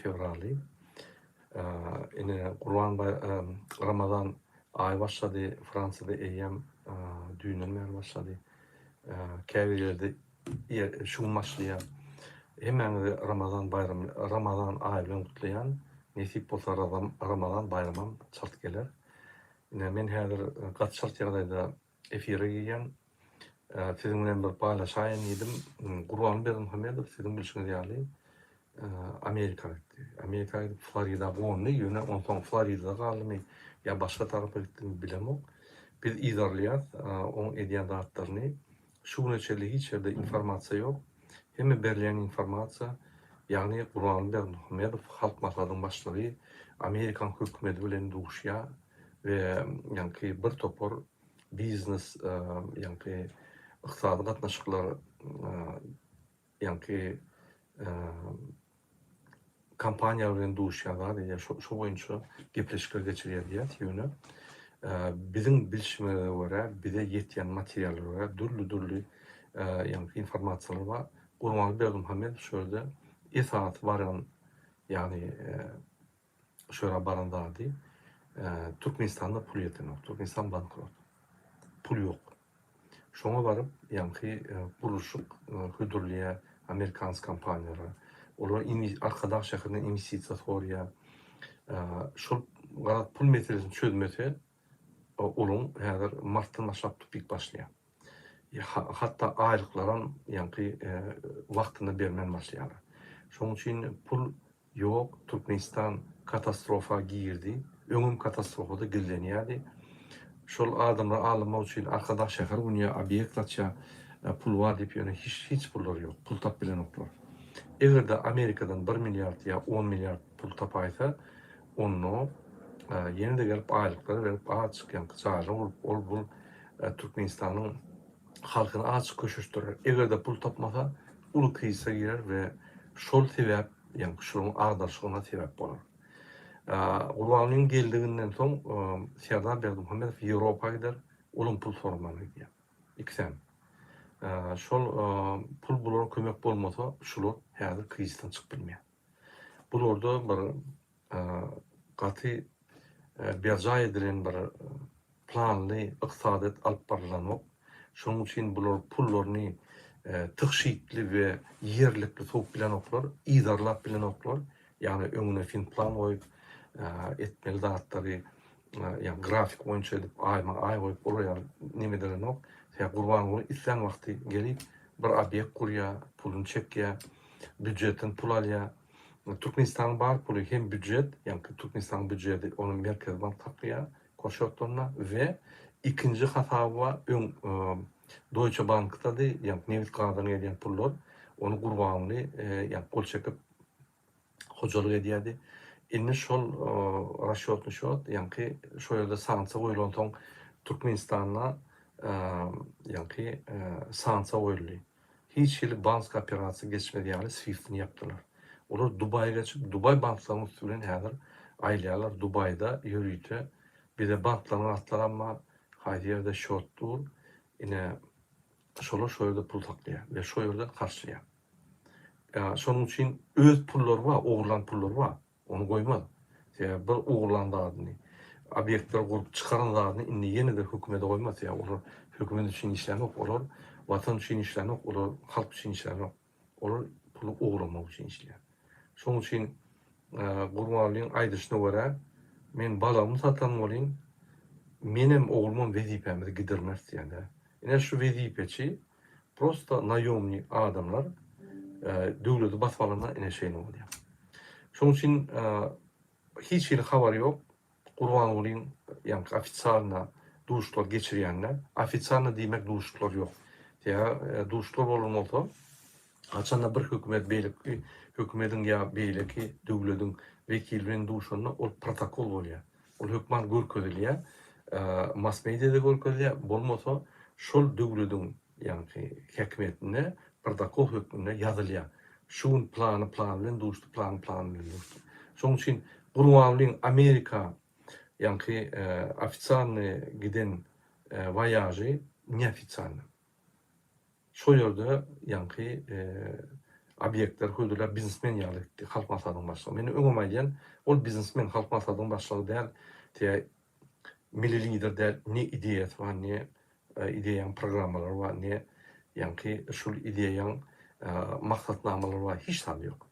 fevrali. Yine Ramazan ay başladı. Fransa'da eyyam düğünler başladı. Käbirlerde şun başlayan. Hemen de Ramazan bayramı, Ramazan ayını kutlayan nesip bolsa Ramazan bayramı çalt gelir. Yine men häzir gat şart ýagdaýda efire giýen sizin bilen bir paylaşaýan edim. Gurban Berdimuhammedow sizin bilşiňiz ýaly Amerika'ya gitti. Amerika'ya gidip Florida gonly ýöne on soň Florida'da galdymy ýa başga tarapy gitdimi bilemok. Biz izarlaýas on edýän zatlaryny. Şu neçeli hiç ýerde informasiýa ýok. Hemme berlen informasiýa ýagny Gurban Berdimuhammedow halk maslahatynyň başlygy Amerikan hökümeti bilen duşýa ve yani bir topor biznes yani iqtisadi gatnaşyklar yani kampanya bilen duşýarlar ýa şo boýunça gepleşikler geçirýär ýöne. Bizim bilişime göre bize yetýän materiallara dürlü yani informasiýalar var. Gurban Berdimuhammedow şöyle esas baran yani şöyle barandady. Türkmenistan'da pul yetenok. Türkmenistan bankrot. Pul yok. Şoňa baryp, ýa-ni buluşuk hüdürliýe Amerikans kampanýalara, olar arkadaş şäherden investisiýa sorýa, şol garat pul meselesini çözmese, olum häzir martdan başlap tupik başlaýar. Hatta aýlyklaram ýa-ni wagtyny bermen başlaýar. Şoň üçin pul yok, Türkmenistan katastrofa girdi. Öňüm katastrofada gillenýärdi. Şol adamlar almak üçin arkadaş şäher ünýa obyekt açýa pul bar diýip ýöne hiç pullar ýok. Pul tap bilen oklar. Egerde Amerikadan 1 milyard ýa 10 milyard pul tapaýsa, onu ýene-de gelip aýlyklary berip açyk ýa çaýly ol bul Türkmenistanyň halkyny açyk köşüşdirer. Egerde pul tapmasa, ulu kryza girer we şol sebäp ýa şoň agdarşygyna sebäp bolar. Gurbanlyň geldiginden soň Serdar Berdimuhammedow Ýewropa'ya gider, olum pul sormany diýär. İkisem. Şol pul bulara kömek bolmasa, şular häzir krizden çykyp bilmeýär. Bularda bir gaty berja edilen bir planly ykdysadat alyp baralanok. Şoň üçin bular pullaryny tykşykly we ýerlikli sok bilen oklar, izarlap bilen oklar. Yani öňüne fin plan goýup etmeli zatlary yani grafik boýunça edip ay goýup oraya nime delenok. Gurban bolan islen wagty gelip bir obyekt kurýa, pulun çekýä, büdjetin pul alýa. Türkmenistanyň bar puly hem büdjet, yani Türkmenistanyň büdjeti onun merkez bank taklýa, koşotlarına ve ikinci hasaby Deutsche Bank'da yani nevit gadan edýän pullar, onu Gurbanly yani kol çekip hojalyk edýärdi. Indi şol raşyotny şot, ýa-ni şo ýerde sansa goýulan soň Türkmenistana ýa-ni sansa goýuldy. Hiç ýyl bank operasiýa geçmedi ýaly Swift'ni yapdylar. Olar Dubaýa geçip Dubay banklarynyň üstünden häzir aýlaýarlar Dubaýda ýörüýte. Bir de banklaryň atlar amma haýdy ýerde şotdur. Ine şolar şo ýerde pul taklýar we şo ýerde karşılaýar. Şonuň üçin öz pullary bar, ogurlan pullary bar. Onu goýmaz. Bir ogurlandadyny, obyektler gurup çykarandadyny indi ýene-de hökümete goýmaz. Olar hökümet üçin işlenok, olar watan üçin işlenok, olar halk üçin işlenok. Olar pulu ogurlamak üçin işleýär. Şoň üçin Gurbanlyň aýdyşyna görä, men balamy satan bolýyn, menem ogulmam wezipemi gidirmez ýa-ni. Ine şu wezipeçi prosta naýomny adamlar döwleti basmalarına ine şeýle bolýar. Şoň üçin hiç ýyl habary ýok. Gurban bolyň ýa ofitsialna duşlar geçirýänler, ofitsialna diýmek duşlar ýok. Ýa duşlar bolmasa, açanda bir hökümet beýleki, hökümetiň ýa beýleki döwletiň wekilleriniň duşuna ol protokol bolýar. Ol hökman görkezilýär, mass mediada görkezilýär, bolmasa şol döwletiň ýa-ni häkimetine protokol hökmünde ýazylýar. Şun plan bilen duşdy, plan bilen duşdy. Şoň üçin Gurbanlyň Amerika ýa-ni ofitsialny giden voyagy neofitsialny. Şo ýerde ýa-ni obyektler koydular, biznesmen ýaly gitdi, halk maslahatynyň başlygy. Meni öňüme aýdan, ol biznesmen halk maslahatynyň başlygy däl, te milli lider däl, ne ideýasy bar, ne ideýaň programmalary bar, ne ýanky şol ideýaň maksatnamalary bar, hiç taby ýok.